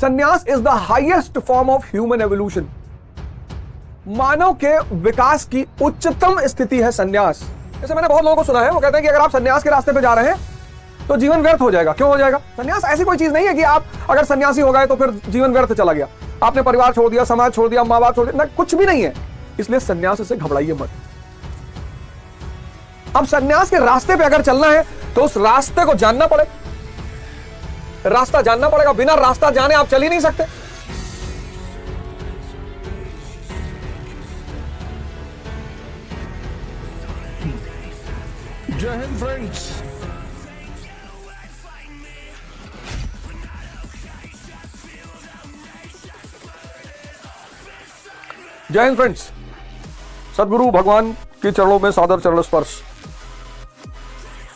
संन्यास is the highest form of human evolution. मानव के विकास की उच्चतम स्थिति है संन्यास। जैसे मैंने बहुत लोगों को सुना है, वो कहते हैं कि अगर आप संन्यास के रास्ते पे जा रहे हैं तो जीवन व्यर्थ हो जाएगा। क्यों हो जाएगा? संन्यास ऐसी कोई चीज नहीं है कि आप अगर सन्यासी हो गए तो फिर जीवन व्यर्थ चला गया, आपने परिवार छोड़ दिया, समाज छोड़ दिया, माँ बाप छोड़ दिया, कुछ भी नहीं है। इसलिए संन्यास से घबराइए मत। अब संन्यास के रास्ते पे अगर चलना है तो उस रास्ते को जानना पड़ेगा, रास्ता जानना पड़ेगा। बिना रास्ता जाने आप चल ही नहीं सकते। जय हिंद फ्रेंड्स। जय हिंद फ्रेंड्स। सदगुरु भगवान के चरणों में सादर चरण स्पर्श।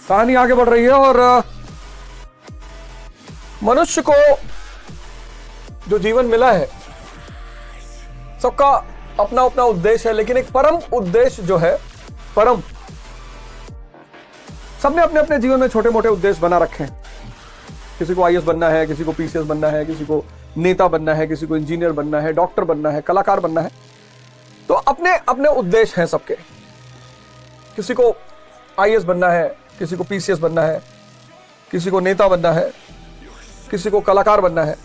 कहानी आगे बढ़ रही है और मनुष्य को जो जीवन मिला है, सबका अपना अपना उद्देश्य है, लेकिन एक परम उद्देश्य जो है, परम, सबने अपने अपने जीवन में छोटे मोटे उद्देश्य बना रखे हैं। किसी को आईएएस बनना है, किसी को पीसीएस बनना है, किसी को नेता बनना है, किसी को इंजीनियर बनना है, डॉक्टर बनना है, कलाकार बनना है। तो अपने अपने उद्देश्य हैं सबके। किसी को आईएएस बनना है, किसी को पीसीएस बनना है, किसी को नेता बनना है, किसी को कलाकार बनना है।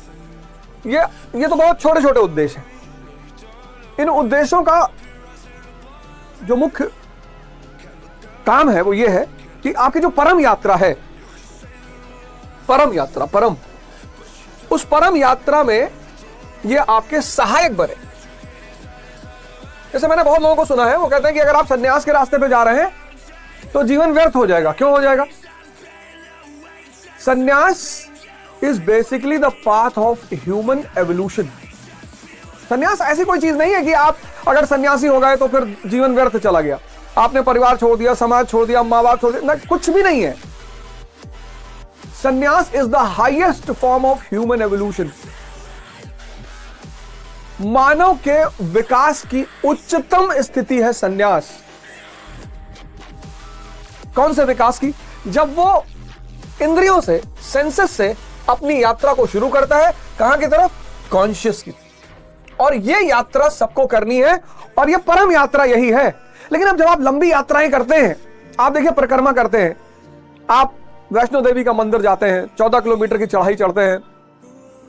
ये तो बहुत छोटे छोटे उद्देश्य हैं। इन उद्देश्यों का जो मुख्य काम है वो ये है कि आपकी जो परम यात्रा है, परम यात्रा, परम, उस परम यात्रा में ये आपके सहायक बने। जैसे मैंने बहुत लोगों को सुना है, वो कहते हैं कि अगर आप सन्यास के रास्ते पे जा रहे हैं तो जीवन व्यर्थ हो जाएगा। क्यों हो जाएगा? सन्यास is basically the path of human evolution. सन्यास ऐसी कोई चीज नहीं है कि आप अगर सन्यासी हो गए तो फिर जीवन व्यर्थ चला गया, आपने परिवार छोड़ दिया, समाज छोड़ दिया, माँ बाप छोड़ दिया, कुछ भी नहीं है। Sannyas is the highest form of human evolution. मानव के विकास की उच्चतम स्थिति है सन्यास। कौन से विकास की? जब वो इंद्रियों से, सेंसेस से अपनी यात्रा को शुरू करता है। कहां की तरफ? कॉन्शियस की। और ये यात्रा सबको करनी है और ये परम यात्रा यही है। लेकिन अब जब आप लंबी यात्राएं करते हैं, आप देखिए परिक्रमा करते हैं, आप वैष्णो देवी का मंदिर जाते हैं, 14 किलोमीटर की चढ़ाई चढ़ते हैं,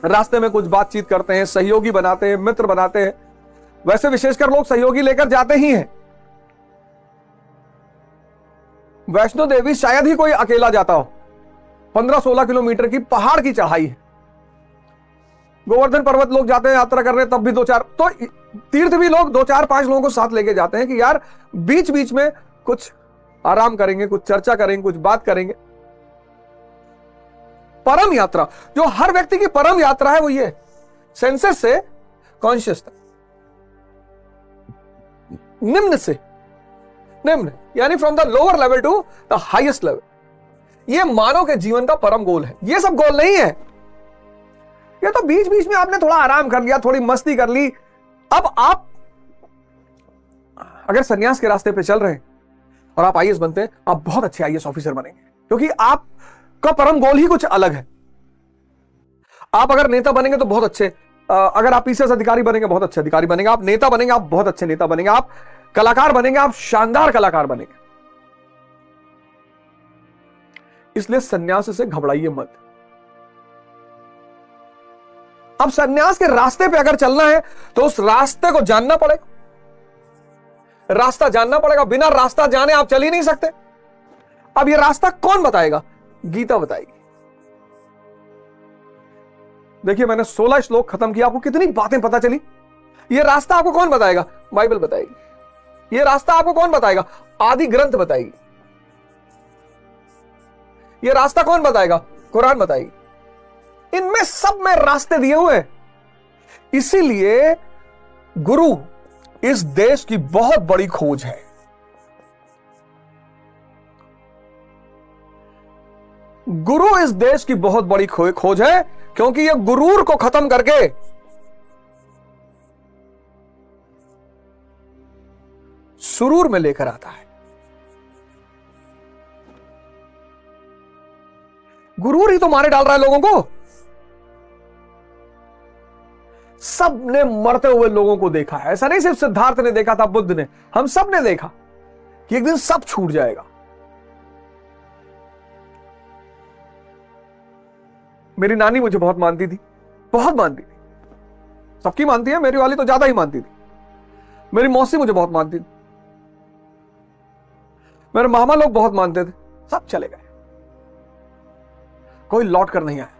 रास्ते में कुछ बातचीत करते हैं, सहयोगी बनाते हैं, मित्र बनाते हैं। वैसे विशेषकर लोग सहयोगी लेकर जाते ही हैं। वैष्णो देवी शायद ही कोई अकेला जाता हो। 15-16 किलोमीटर की पहाड़ की चढ़ाई है। गोवर्धन पर्वत लोग जाते हैं यात्रा करने, तब भी 2-4, तो तीर्थ भी लोग 2-4-5 लोगों को साथ लेके जाते हैं कि यार बीच बीच में कुछ आराम करेंगे, कुछ चर्चा करेंगे, कुछ बात करेंगे। परम यात्रा, जो हर व्यक्ति की परम यात्रा है, वो ये सेंसेस से कॉन्शियस तक, निम्न से निम्न, यानी from the lower level to the highest level. ये मानव के जीवन का परम गोल है। ये सब गोल नहीं है। ये तो बीच बीच में आपने थोड़ा आराम कर लिया, थोड़ी मस्ती कर ली। अब आप अगर सन्यास के रास्ते पे चल रहे हैं और आप आईएएस बनते हैं, आप बहुत अच्छे आईएएस ऑफिसर बनेंगे, क्योंकि आपका परम गोल ही कुछ अलग है। आप अगर नेता बनेंगे तो बहुत अच्छे, अगर आप पीसीएस अधिकारी बनेंगे बहुत अच्छे अधिकारी बनेंगे, आप नेता बनेंगे आप बहुत अच्छे नेता बनेंगे, आप कलाकार बनेंगे आप शानदार कलाकार बनेंगे। इसलिए सन्यास से घबराइए मत। अब सन्यास के रास्ते पे अगर चलना है तो उस रास्ते को जानना पड़ेगा, रास्ता जानना पड़ेगा। बिना रास्ता जाने आप चल ही नहीं सकते। अब ये रास्ता कौन बताएगा? गीता बताएगी। देखिए, मैंने 16 श्लोक खत्म किया, आपको कितनी बातें पता चली। ये रास्ता आपको कौन बताएगा? बाइबल बताएगी। ये रास्ता आपको कौन बताएगा? आदि ग्रंथ बताएगी। ये रास्ता कौन बताएगा? कुरान बताएगी। इनमें सब में रास्ते दिए हुए हैं। इसीलिए गुरु इस देश की बहुत बड़ी खोज है। गुरु इस देश की बहुत बड़ी खोज है, क्योंकि यह गुरूर को खत्म करके सुरूर में लेकर आता है। गुरूर ही तो मारे डाल रहा है लोगों को। सबने मरते हुए लोगों को देखा है। ऐसा नहीं सिर्फ सिद्धार्थ ने देखा था, बुद्ध ने, हम सब ने देखा कि एक दिन सब छूट जाएगा। मेरी नानी मुझे बहुत मानती थी, बहुत मानती थी, सबकी मानती है, मेरी वाली तो ज्यादा ही मानती थी। मेरी मौसी मुझे बहुत मानती थी, मेरे मामा लोग बहुत मानते थे। सब चले गए, कोई लौट कर नहीं आया।